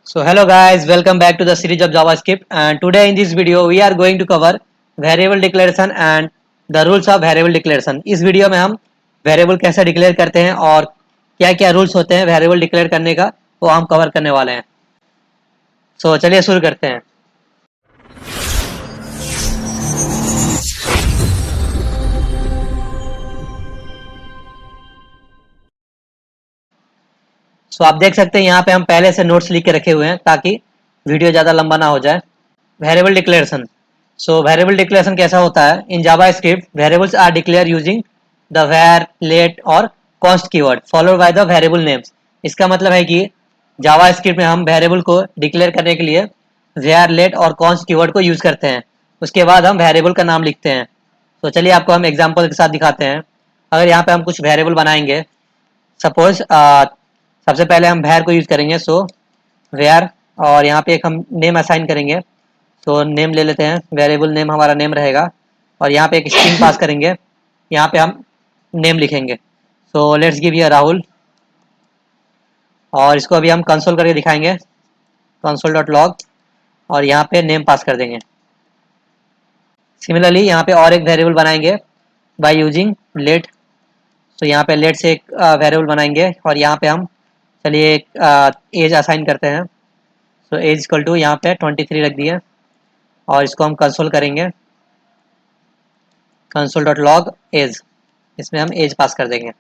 So hello guys, welcome back to the series of JavaScript, and today in this video we are going to cover variable declaration and the rules of variable declaration। इस video में हम variable कैसे declare करते हैं और क्या क्या rules होते हैं वेरिएबल डिक्लेयर करने का वो हम कवर करने वाले हैं। चलिए शुरू करते हैं। आप देख सकते हैं यहाँ पे हम पहले से नोट्स लिख के रखे हुए हैं ताकि वीडियो ज़्यादा लंबा ना हो जाए। Variable declaration. वेरिएबल डिक्लेरेशन कैसा होता है? In JavaScript variables are declare using the var, let और const keyword followed by the variable names. इसका मतलब है कि जावा स्क्रिप्ट में हम वेरिएबल को डिक्लेयर करने के लिए वेर, लेट और कॉन्स्ट कीवर्ड को यूज करते हैं। उसके बाद हम वेरिएबल का नाम लिखते हैं। चलिए आपको हम एग्जाम्पल के साथ दिखाते हैं। अगर यहाँ पे हम कुछ वेरिएबल बनाएंगे, सपोज सबसे पहले हम वेर को यूज करेंगे। वेर और यहाँ पे एक हम नेम असाइन करेंगे। नेम ले लेते हैं, वेरिएबल नेम हमारा नेम रहेगा और यहाँ पे एक स्ट्रिंग पास करेंगे। यहाँ पे हम नेम लिखेंगे। लेट्स गिव यू राहुल और इसको अभी हम कंसोल करके दिखाएंगे, कंसोल डॉट लॉग, और यहाँ पे नेम पास कर देंगे। सिमिलरली यहाँ पे और एक वेरिएबल बनाएंगे बाय यूजिंग लेट। यहाँ पे लेट से एक वेरिएबल बनाएंगे और यहाँ पे हम चलिए एक एज असाइन करते हैं। एज इक्वल टू यहाँ पे 23 रख दिए और इसको हम कंसोल करेंगे, कंसोल डॉट लॉग एज, इसमें हम एज पास कर देंगे।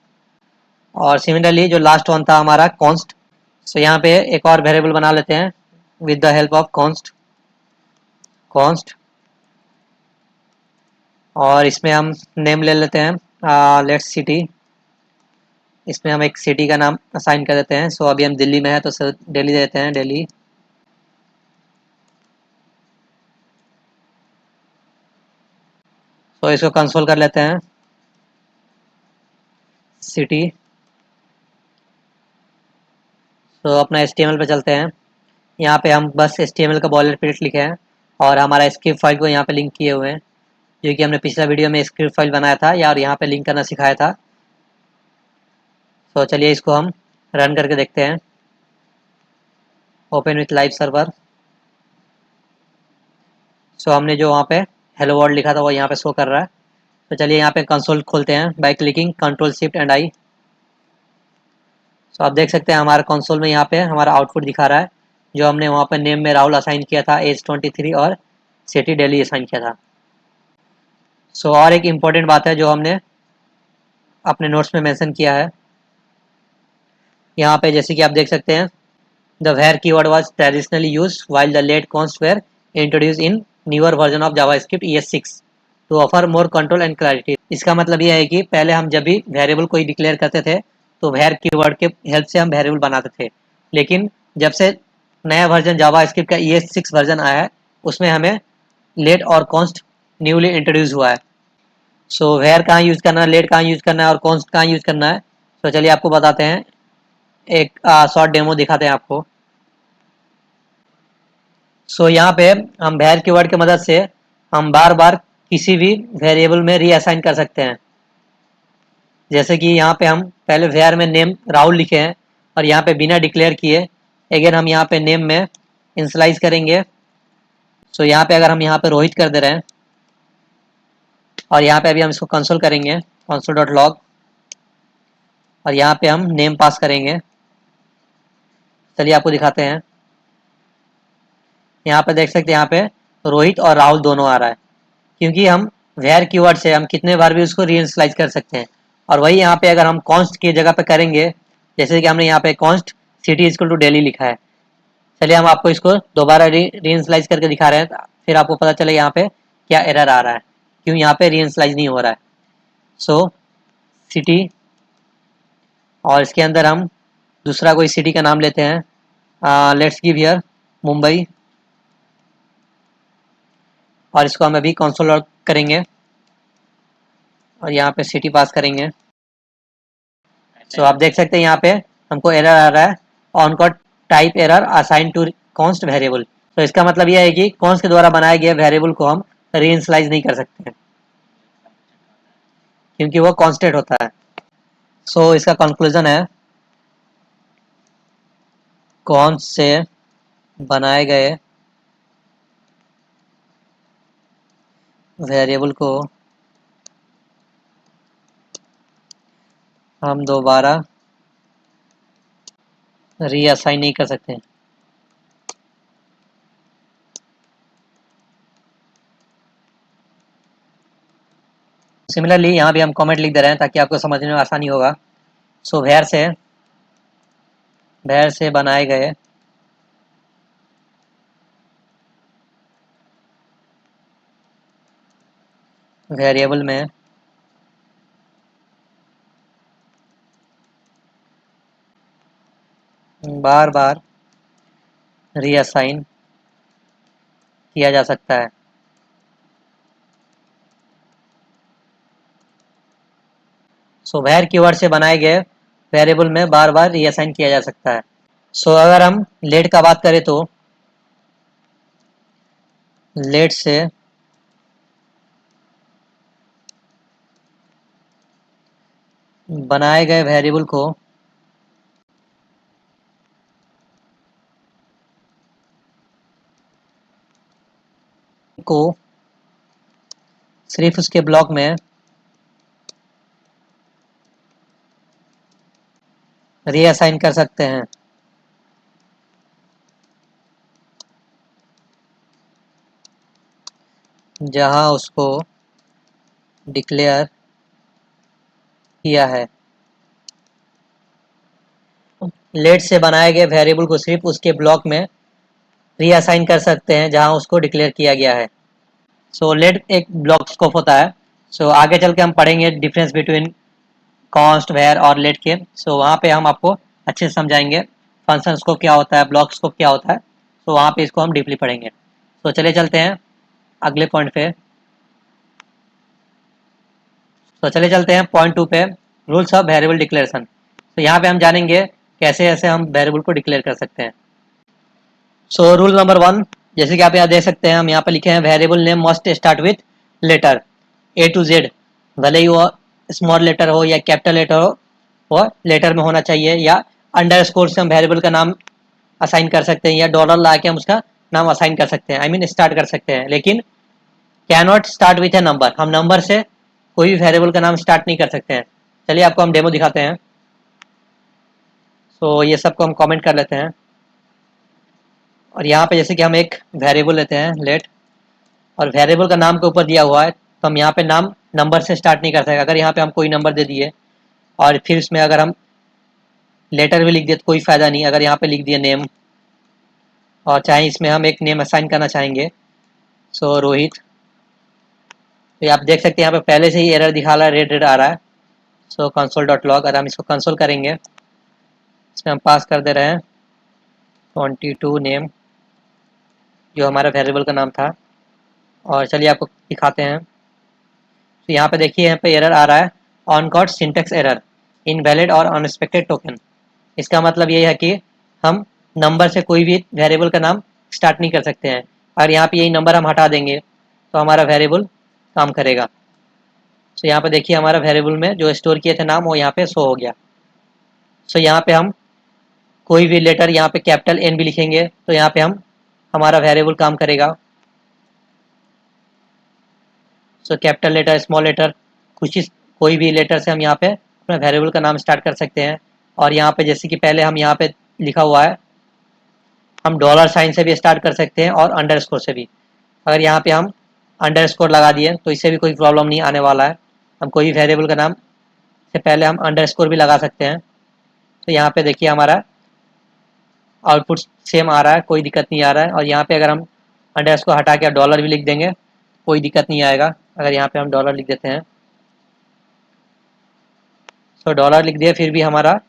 और सिमिलरली जो लास्ट वन था हमारा कॉन्स्ट, यहाँ पे एक और वेरिएबल बना लेते हैं with the help of const, और इसमें हम नेम ले लेते हैं लेट्स सिटी। इसमें हम एक सिटी का नाम असाइन कर देते हैं। अभी हम दिल्ली में है तो दिल्ली देते हैं, दिल्ली। इसको कंसोल कर लेते हैं, सिटी। अपना HTML पे चलते हैं। यहाँ पे हम बस HTML का बॉयलरप्लेट लिखे हैं और हमारा स्क्रिप्ट फाइल को यहाँ पे लिंक किए हुए हैं, जो कि हमने पिछला वीडियो में स्क्रिप्ट फाइल बनाया था या और यहाँ पे लिंक करना सिखाया था। चलिए इसको हम रन करके देखते हैं। Open with live server. हमने जो वहाँ पे हेलो वर्ल्ड लिखा था वो यहाँ पे शो कर रहा है। चलिए यहाँ पे कंसोल खोलते हैं by clicking control shift and I. आप देख सकते हैं हमारे कंसोल में यहाँ पे हमारा आउटपुट दिखा रहा है, जो हमने वहाँ पे नेम में राहुल असाइन किया था, एज 23 और सिटी दिल्ली असाइन किया था। और एक इम्पॉर्टेंट बात है जो हमने अपने नोट्स में मेंशन किया है यहाँ पे, जैसे कि आप देख सकते हैं the var keyword was traditionally used while the let const were introduce in newer version of JavaScript ES6 to offer more control and clarity. इसका मतलब यह है कि पहले हम जब भी वेरिएबल कोई डिक्लेयर करते थे तो वेर कीवर्ड के हेल्प से हम वेरिएबल बनाते थे, लेकिन जब से नया वर्जन जावास्क्रिप्ट का ES6 वर्जन आया है उसमें हमें लेट और कॉन्स्ट न्यूली इंट्रोड्यूस हुआ है। वेर कहाँ यूज़ करना है, लेट कहाँ यूज़ करना है और कॉन्स्ट कहाँ यूज़ करना है, चलिए आपको बताते हैं। एक शॉर्ट डेमो दिखाते हैं आपको। यहाँ पे हम वेर कीवर्ड की मदद से हम बार बार किसी भी वेरिएबल में रीअसाइन कर सकते हैं। जैसे कि यहाँ पे हम पहले वेर में नेम राहुल लिखे हैं और यहाँ पे बिना डिक्लेयर किए अगेन हम यहाँ पे नेम में इनिशियलाइज करेंगे। यहाँ पे अगर हम यहाँ पे रोहित कर दे रहे हैं और यहाँ पे अभी हम इसको कंसोल करेंगे, कंसोल डॉट लॉग, और यहाँ पे हम नेम पास करेंगे। चलिए आपको दिखाते हैं। यहाँ पे देख सकते हैं यहाँ पे रोहित और राहुल दोनों आ रहा है, क्योंकि हम वेर कीवर्ड से हम कितने बार भी उसको रीइनिशियलाइज कर सकते हैं। और वही यहाँ पे अगर हम कॉन्स्ट की जगह पे करेंगे, जैसे कि हमने यहाँ पे const city equal to Delhi लिखा है। चलिए हम आपको इसको दोबारा रीइनिशियलाइज करके दिखा रहे हैं, फिर आपको पता चले यहाँ पे क्या एरर आ रहा है, क्यों यहाँ पे रीइनिशियलाइज नहीं हो रहा है। सिटी, और इसके अंदर हम दूसरा कोई सिटी का नाम लेते हैं, लेट्स गिव हियर मुंबई, और इसको हम अभी कंसोल लॉग करेंगे और यहाँ पे सिटी पास करेंगे। आप देख सकते हैं यहाँ पे हमको एरर आ रहा है, uncaught type error assign to const variable. इसका मतलब यह है कि कॉन्स्ट के द्वारा बनाए गए वेरिएबल को हम रीइनिशियलाइज नहीं कर सकते हैं, क्योंकि वो कांस्टेंट होता है। इसका कंक्लूजन है, कॉन्स्ट से बनाए गए वेरिएबल को हम दोबारा रीअसाइन नहीं कर सकते। सिमिलरली यहाँ भी हम कमेंट लिख दे रहे हैं ताकि आपको समझने में आसानी होगा। सो भैर से बनाए गए वेरिएबल में बार बार रीअसाइन किया जा सकता है। सो भैर कीवर्ड से बनाए गए वेरिएबल में बार बार रीअसाइन किया जा सकता है। सो अगर हम लेट का बात करें तो लेट से बनाए गए वेरिएबल को सिर्फ उसके ब्लॉक में रीअसाइन कर सकते हैं जहां उसको डिक्लेयर किया है। लेट से बनाए गए वेरिएबल को सिर्फ उसके ब्लॉक में रीअसाइन कर सकते हैं जहां उसको डिक्लेयर किया गया है। सो लेट एक ब्लॉक स्कोप होता है। सो आगे चल के हम पढ़ेंगे डिफरेंस बिटवीन कॉन्स्ट वेयर और लेट के। सो वहाँ पे हम आपको अच्छे से समझाएंगे फंक्शन स्कोप क्या होता है, ब्लॉक स्कोप क्या होता है। सो वहाँ पे इसको हम डीपली पढ़ेंगे। तो चलिए चलते हैं अगले पॉइंट पे। तो चलिए चलते हैं पॉइंट 2 पे, रूल्स ऑफ वेरिएबल डिक्लेरेशन। तो यहाँ पे हम जानेंगे कैसे ऐसे हम वेरिएबल को डिक्लेयर कर सकते हैं। सो रूल नंबर 1, जैसे कि आप यहाँ देख सकते हैं, हम यहाँ पे लिखे हैं variable name must start with letter A to Z, भले ही वो स्मॉल लेटर हो या कैपिटल लेटर हो, वो लेटर में होना चाहिए। या अंडर स्कोर से हम वेरिएबल का नाम असाइन कर सकते हैं या डॉलर ला के हम उसका नाम असाइन कर सकते हैं, आई मीन स्टार्ट कर सकते हैं। लेकिन can not start with A number, हम नंबर से कोई भी वेरिएबल का नाम स्टार्ट नहीं कर सकते हैं। चलिए आपको हम डेमो दिखाते हैं। सो ये सबको हम कमेंट कर लेते हैं और यहाँ पे जैसे कि हम एक वेरिएबल लेते हैं लेट, और वेरिएबल का नाम के ऊपर दिया हुआ है तो हम यहाँ पे नाम नंबर से स्टार्ट नहीं कर सकते। अगर यहाँ पे हम कोई नंबर दे दिए और फिर इसमें अगर हम लेटर भी लिख दिए तो कोई फ़ायदा नहीं। अगर यहाँ पे लिख दिए नेम और चाहे इसमें हम एक नेम असाइन करना चाहेंगे, सो रोहित, तो आप देख सकते हैं यहाँ पे पहले से ही एरर दिखा रहा है, रेड रेड आ रहा है। सो कंसोल डॉट लॉग, अगर हम इसको कंसोल करेंगे, इसमें हम पास कर दे रहे हैं 22 नेम, जो हमारा वेरिएबल का नाम था। और चलिए आपको दिखाते हैं। तो यहाँ पे देखिए, यहाँ पे एरर आ रहा है uncaught syntax error, invalid और अनएक्सपेक्टेड टोकन। इसका मतलब ये है कि हम नंबर से कोई भी वेरिएबल का नाम स्टार्ट नहीं कर सकते हैं। और यहाँ पे यही नंबर हम हटा देंगे तो हमारा वेरिएबल काम करेगा। सो यहाँ पे देखिए हमारा वेरिएबल में जो स्टोर किए थे नाम वो यहाँ पे शो हो गया। सो यहाँ पे हम कोई भी लेटर यहाँ पे कैपिटल एन भी लिखेंगे तो यहाँ पे हम हमारा वेरिएबल काम करेगा। So capital letter, small letter, कोई भी लेटर से हम यहाँ पे अपना वेरिएबल का नाम स्टार्ट कर सकते हैं। और यहाँ पे जैसे कि पहले हम यहाँ पे लिखा हुआ है, हम डॉलर साइन से भी स्टार्ट कर सकते हैं और अंडरस्कोर से भी। अगर यहाँ पे हम अंडरस्कोर लगा दिए तो इससे भी कोई प्रॉब्लम नहीं आने वाला है। हम कोई भी वेरिएबल का नाम से पहले हम अंडरस्कोर भी लगा सकते हैं। तो यहाँ पे देखिए हमारा आउटपुट सेम आ रहा है, कोई दिक्कत नहीं आ रहा है। और यहाँ पे अगर हम अंडरस्कोर हटा के डॉलर भी लिख देंगे कोई दिक्कत नहीं आएगा। अगर यहाँ पे हम डॉलर लिख देते हैं, तो डॉलर लिख दिए फिर भी हमारा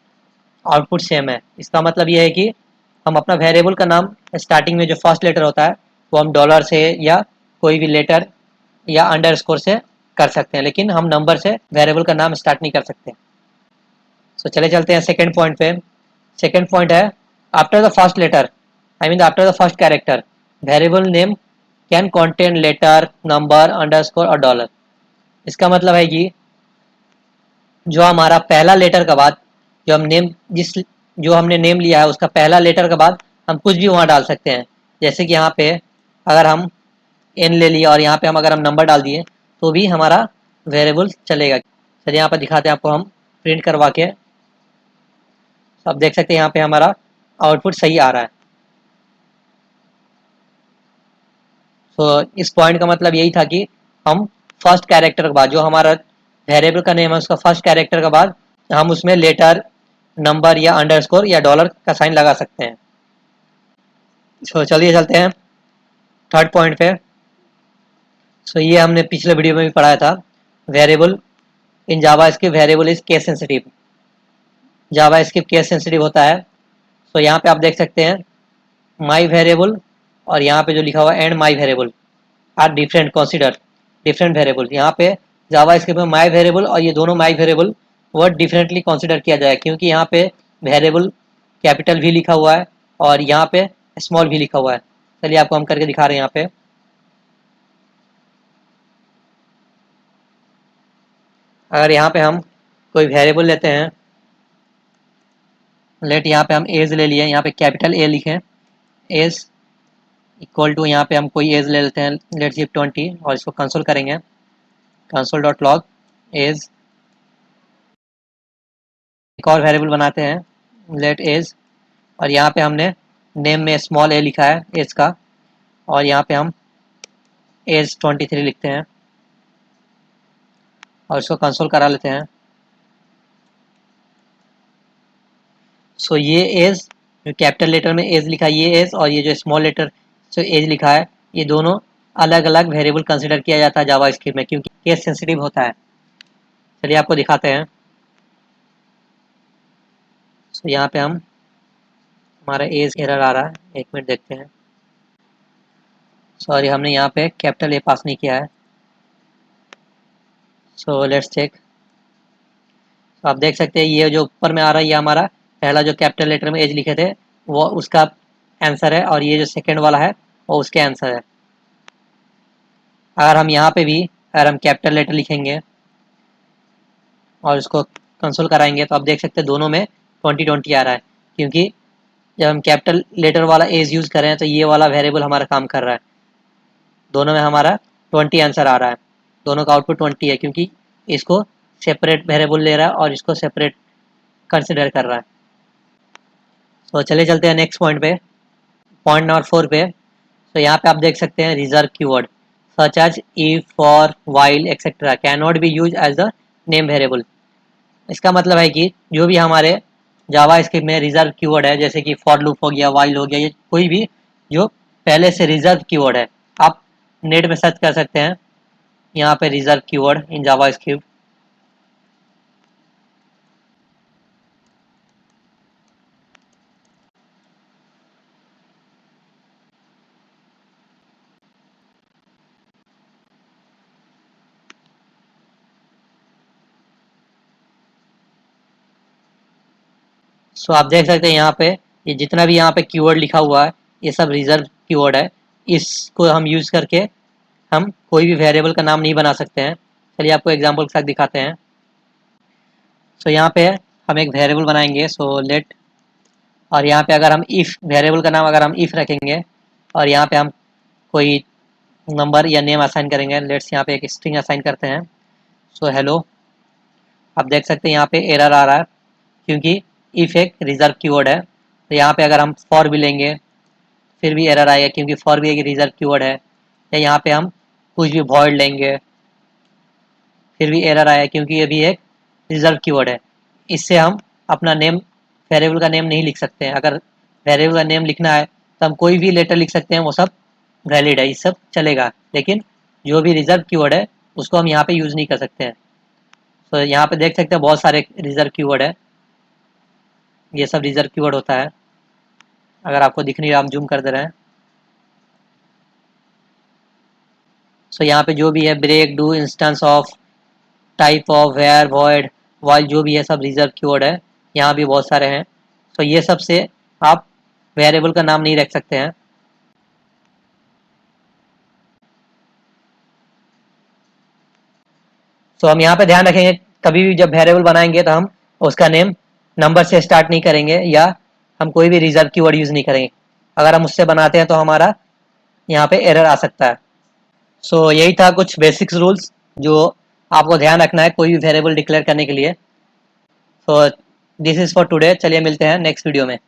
आउटपुट सेम है। इसका मतलब ये है कि हम अपना वेरिएबल का नाम स्टार्टिंग में जो फर्स्ट लेटर होता है वो हम डॉलर से या कोई भी लेटर या अंडरस्कोर से कर सकते हैं, लेकिन हम नंबर से वेरिएबल का नाम स्टार्ट नहीं कर सकते। सो चले चलते हैं सेकेंड पॉइंट पे। सेकेंड पॉइंट है after the first letter, I mean after the first character, variable name can contain letter, number, underscore और डॉलर। इसका मतलब है कि जो हमारा पहला लेटर के बाद जो हम नेम जिस जो हमने नेम लिया है उसका पहला लेटर के बाद हम कुछ भी वहाँ डाल सकते हैं। जैसे कि यहाँ पे अगर हम n ले लिया और यहाँ पे हम अगर हम नंबर डाल दिए तो भी हमारा वेरिएबल चलेगा। चलिए यहाँ पर दिखाते हैं आपको हम प्रिंट करवा के। तो आप देख सकते हैं यहाँ पे हमारा आउटपुट सही आ रहा है। तो इस पॉइंट का मतलब यही था कि हम फर्स्ट कैरेक्टर के बाद जो हमारा वेरिएबल का नेम है उसका फर्स्ट कैरेक्टर के बाद हम उसमें लेटर, नंबर या अंडरस्कोर या डॉलर का साइन लगा सकते हैं। तो चलिए चलते हैं थर्ड पॉइंट पे। सो ये हमने पिछले वीडियो में भी पढ़ाया था। Variable in Java script variable is case sensitive. Java script case sensitive होता है। तो यहाँ पे आप देख सकते हैं माई वेरिएबल और यहाँ पे जो लिखा हुआ है and my variable are different, consider different variable. यहाँ पे जावा स्क्रिप्ट में माई वेरिएबल और ये दोनों माई वेरिएबल वर्ड डिफरेंटली कंसीडर किया जाए, क्योंकि यहाँ पे वेरिएबल कैपिटल भी लिखा हुआ है और यहाँ पे स्मॉल भी लिखा हुआ है। चलिए आपको हम करके दिखा रहे हैं। यहाँ पे अगर यहाँ पे हम कोई वेरिएबल लेते हैं, लेट यहाँ पे हम एज ले लिए, यहाँ पे कैपिटल ए लिखें, एज इक्वल टू यहाँ पे हम कोई एज ले लेते हैं, लेट सी 20 और इसको कंसोल करेंगे। Console dot log age. एक और वेरिएबल बनाते हैं लेट एज और यहाँ पे हमने नेम में स्मॉल ए लिखा है एज का और यहाँ पे हम एज 23 लिखते हैं और इसको कंसोल करा लेते हैं। सो ये एज जो कैपिटल लेटर में एज लिखा है ये एज और ये जो स्मॉल लेटर जो एज लिखा है ये दोनों अलग अलग वेरिएबल कंसिडर किया जाता है जावा स्क्रिप्ट में, क्योंकि केस सेंसिटिव होता है। चलिए आपको दिखाते हैं। सो यहाँ पे हम हमारा एज एरर आ रहा है, एक मिनट देखते हैं। सॉरी हमने यहाँ पे कैपिटल ए पास नहीं किया है। So let's check. तो आप देख सकते हैं ये जो ऊपर में आ रहा है ये हमारा पहला जो कैपिटल लेटर में एज लिखे थे वो उसका आंसर है और ये जो सेकंड वाला है वो उसके आंसर है। अगर हम यहाँ पे भी अगर हम कैपिटल लेटर लिखेंगे और इसको कंसोल कराएंगे तो आप देख सकते हैं दोनों में 2020 आ रहा है, क्योंकि जब हम कैपिटल लेटर वाला एज यूज़ कर रहे हैं तो ये वाला वेरिएबल हमारा काम कर रहा है। दोनों में हमारा 20 आंसर आ रहा है, दोनों का आउटपुट 20 है, क्योंकि इसको सेपरेट वेरिएबल ले रहा है और इसको सेपरेट कंसिडर कर रहा है। तो चले चलते हैं नेक्स्ट पॉइंट पे, पॉइंट नंबर 4 पे। तो यहाँ पे आप देख सकते हैं reserve keyword such as if, for, while etcetera can not be use as the name variable. इसका मतलब है कि जो भी हमारे जावा स्क्रिप्ट में रिजर्व कीवर्ड है, जैसे कि फॉर लूप हो गया, वाइल हो गया, ये कोई भी जो पहले से रिजर्व कीवर्ड है, आप नेट में सर्च कर सकते हैं यहाँ पे reserve keyword in JavaScript. So आप देख सकते हैं यहाँ पे ये जितना भी यहाँ पे कीवर्ड लिखा हुआ है ये सब रिजर्व कीवर्ड है। इसको हम यूज़ करके हम कोई भी वेरिएबल का नाम नहीं बना सकते हैं। चलिए आपको एग्जांपल के साथ दिखाते हैं। सो यहाँ पे हम एक वेरिएबल बनाएंगे, सो लेट, और यहाँ पे अगर हम इफ़ वेरिएबल का नाम अगर हम इफ़ रखेंगे और यहाँ पे हम कोई नंबर या नेम असाइन करेंगे, लेट्स यहाँ पे एक स्ट्रिंग असाइन करते हैं। सो हेलो, आप देख सकते हैं यहाँ पे एरर आ रहा है क्योंकि इफ़ एक रिजर्व कीवर्ड है। तो यहाँ पे अगर हम फॉर भी लेंगे फिर भी एरर आएगा, क्योंकि फॉर भी एक रिजर्व कीवर्ड है। या यहाँ पे हम कुछ भी वॉइड लेंगे फिर भी एरर आएगा, क्योंकि ये भी एक रिजर्व कीवर्ड है। इससे हम अपना नेम वेरिएबल का नेम नहीं लिख सकते हैं। अगर वेरिएबल का नेम लिखना है तो हम कोई भी लेटर लिख सकते हैं, वो सब वैलिड है, ये सब चलेगा। लेकिन जो भी रिजर्व कीवर्ड है उसको हम यहाँ पे यूज़ नहीं कर सकते हैं। तो यहाँ पे देख सकते हैं बहुत सारे रिजर्व कीवर्ड है, ये सब रिजर्व कीवर्ड होता है। अगर आपको दिख नहीं रहा हम जूम कर दे रहे हैं। सो यहाँ पे जो भी है break, do, instance of, type of, var, void, while, जो भी है सब रिजर्व कीवर्ड है। यहाँ भी बहुत सारे हैं। सो ये सब से आप वेरिएबल का नाम नहीं रख सकते हैं। तो हम यहाँ पे ध्यान रखेंगे कभी भी जब वेरिएबल बनाएंगे तो हम उसका नेम नंबर से स्टार्ट नहीं करेंगे या हम कोई भी रिजर्व कीवर्ड यूज़ नहीं करेंगे। अगर हम उससे बनाते हैं तो हमारा यहाँ पे एरर आ सकता है। सो यही था कुछ बेसिक्स रूल्स जो आपको ध्यान रखना है कोई भी वेरिएबल डिक्लेयर करने के लिए। So this is for today, चलिए मिलते हैं नेक्स्ट वीडियो में।